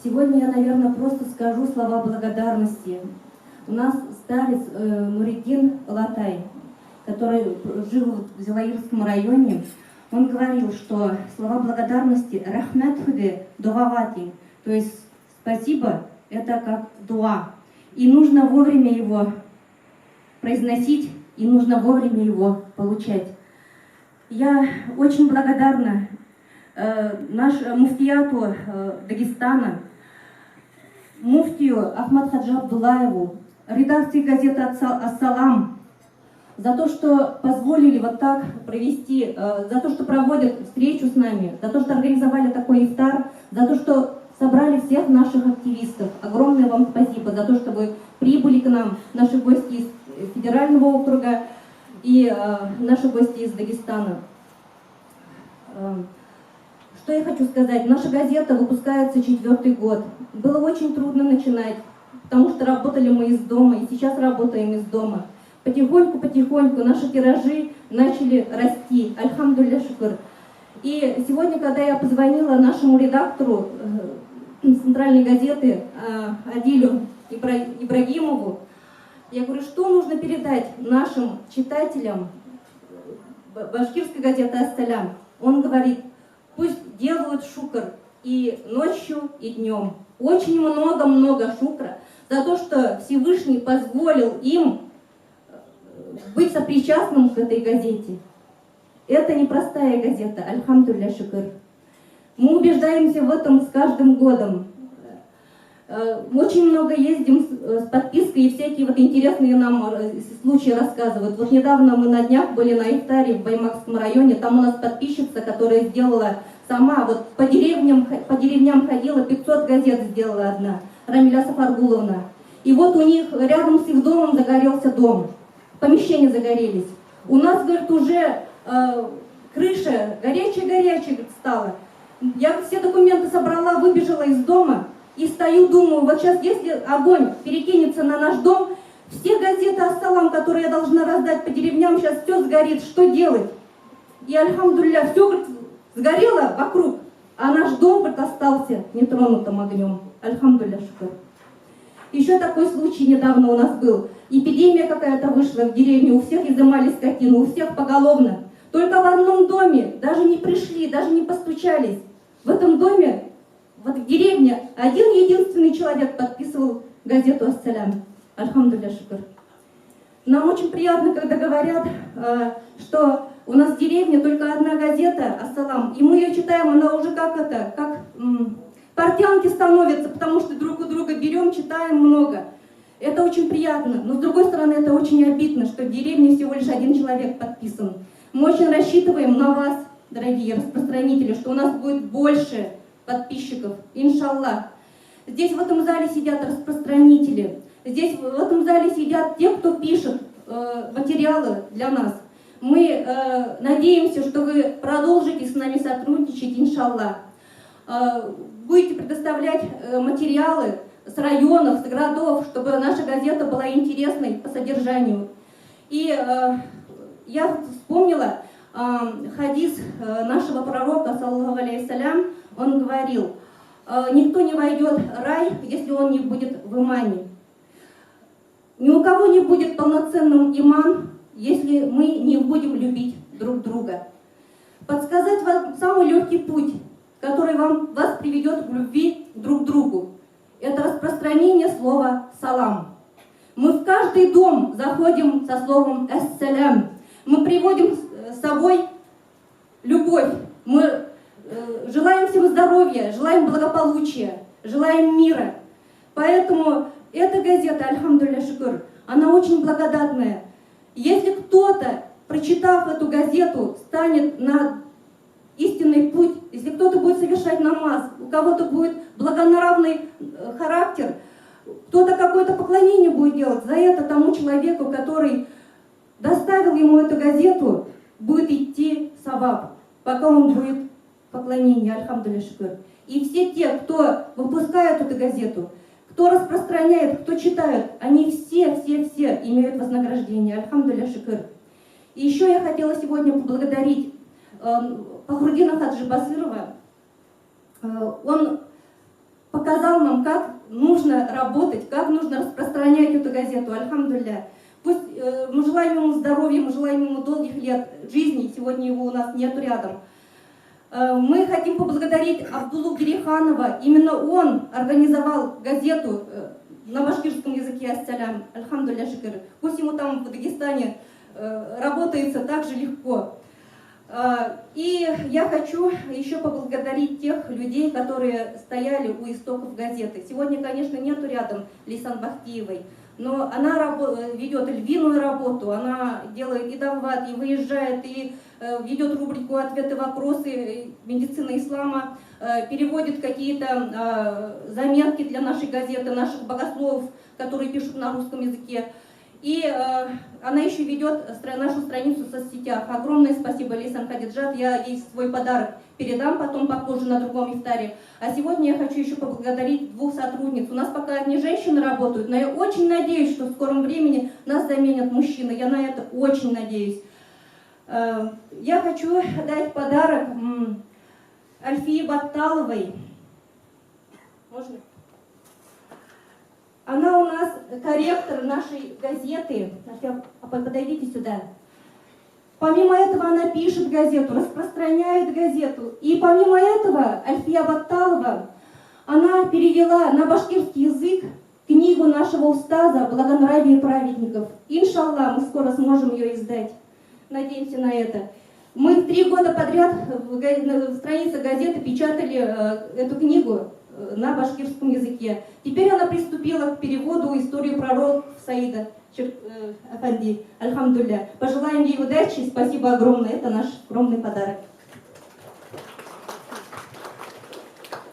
Сегодня я, наверное, просто скажу слова благодарности. У нас старец Нуриддин Латай, который жил в Зилаирском районе, он говорил, что слова благодарности «рахмат худе дуавати», то есть «спасибо» — это как дуа. И нужно вовремя его произносить, и нужно вовремя его получать. Я очень благодарна нашему муфтияту Дагестана, муфтию Ахмад Хаджи Абдуллаеву, редакции газеты «Ассалам», за то, что позволили вот так провести, за то, что проводят встречу с нами, за то, что организовали такой ифтар, за то, что собрали всех наших активистов. Огромное вам спасибо за то, что вы прибыли к нам, наши гости из федерального округа и наши гости из Дагестана. Что я хочу сказать? Наша газета выпускается 4-й год. Было очень трудно начинать, потому что работали мы из дома, и сейчас работаем из дома. Потихоньку наши тиражи начали расти. Альхамдулилля шукр. И сегодня, когда я позвонила нашему редактору центральной газеты Адилю Ибрагимову, я говорю, что нужно передать нашим читателям башкирской газеты «Ассалям». Он говорит, пусть делают шукр и ночью, и днем. Очень много шукра за то, что Всевышний позволил им быть сопричастным к этой газете. Это непростая газета, альхамдулилля шукр. Мы убеждаемся в этом с каждым годом. Очень много ездим с подпиской, и всякие вот интересные нам случаи рассказывают. Вот недавно мы на днях были на ифтаре в Баймакском районе, там у нас подписчица, которая сделала сама, вот по деревням ходила, 500 газет сделала одна, Рамиля Сафаргуловна. И вот у них рядом с их домом загорелся дом, помещения загорелись. У нас, говорит, уже крыша горячая стала. Я все документы собрала, выбежала из дома и стою, думаю, вот сейчас, если огонь перекинется на наш дом, все газеты «Ассалам», которые я должна раздать по деревням, сейчас все сгорит, что делать? И, альхамдулилля, все, говорит, сгорело вокруг, а наш дом, говорит, остался нетронутым огнем. Альхамдулилля шукр. Еще такой случай недавно у нас был. Эпидемия какая-то вышла в деревне, у всех изымали скотину, у всех поголовно. Только в одном доме даже не пришли, даже не постучались. В этом доме, вот в деревне, один единственный человек подписывал газету «Ассалям». Альхамдулилля шукр. Нам очень приятно, когда говорят, что у нас в деревне только одна газета «Ассалам», и мы ее читаем, она уже как портянки становятся, потому что друг у друга берем, читаем много. Это очень приятно, но с другой стороны это очень обидно, что в деревне всего лишь один человек подписан. Мы очень рассчитываем на вас, дорогие распространители, что у нас будет больше подписчиков, иншаллах. Здесь в этом зале сидят распространители, здесь в этом зале сидят те, кто пишет материалы для нас. Мы надеемся, что вы продолжите с нами сотрудничать, иншаллах. Будете предоставлять материалы с районов, с городов, чтобы наша газета была интересной по содержанию. И я вспомнила хадис нашего пророка, саллаллаху алейхи салям, он говорил, никто не войдет в рай, если он не будет в имане. Ни у кого не будет полноценным иман, если мы не будем любить друг друга. Подсказать вам самый легкий путь, который вас приведет к любви друг к другу, это распространение слова «салам». Мы в каждый дом заходим со словом «ассалям». Мы приводим с собой любовь. Мы желаем всем здоровья, желаем благополучия, желаем мира. Поэтому эта газета, альхамдулилля шукр, она очень благодатная. Если кто-то, прочитав эту газету, станет на истинный путь, если кто-то будет совершать намаз, у кого-то будет благонравный характер, кто-то какое-то поклонение будет делать, за это тому человеку, который доставил ему эту газету, будет идти саваб, пока он будет поклонение, альхамдулилля шукр. И все те, кто выпускает эту газету, кто распространяет, кто читает, они все имеют вознаграждение, альхамдулилля шукр. И еще я хотела сегодня поблагодарить Фахруддина Хаджи Басырова. Он показал нам, как нужно работать, как нужно распространять эту газету. Альхамдулилля. Пусть мы желаем ему здоровья, мы желаем ему долгих лет жизни, сегодня его у нас нету рядом. Мы хотим поблагодарить Абдуллу Гириханова. Именно он организовал газету на башкирском языке «Ассалям». Альхамдулилля шикр. Пусть ему там в Дагестане работается так же легко. И я хочу еще поблагодарить тех людей, которые стояли у истоков газеты. Сегодня, конечно, нету рядом Лейсан Бахтиевой, но она ведет львиную работу, она делает и дават, и выезжает, и ведет рубрику «Ответы, вопросы», медицина ислама, переводит какие-то заметки для нашей газеты, наших богословов, которые пишут на русском языке. И она еще ведет нашу страницу в соцсетях. Огромное спасибо, Лейсан Хадиджат. Я ей свой подарок передам потом попозже на другом ифтаре. А сегодня я хочу еще поблагодарить двух сотрудниц. У нас пока одни женщины работают, но я очень надеюсь, что в скором времени нас заменят мужчины. Я на это очень надеюсь. Я хочу дать подарок Альфии Батталовой. Можно? Она у нас корректор нашей газеты. Подойдите сюда. Помимо этого она пишет газету, распространяет газету. И помимо этого Альфия Батталова, она перевела на башкирский язык книгу нашего устаза «Благонравие праведников». Иншаллах, мы скоро сможем ее издать. Надеемся на это. Мы 3 года подряд в странице газеты печатали эту книгу на башкирском языке. Теперь она приступила к переводу истории пророка Саида Афанди. Альхамдулилля. Пожелаем ей удачи. Спасибо огромное. Это наш скромный подарок.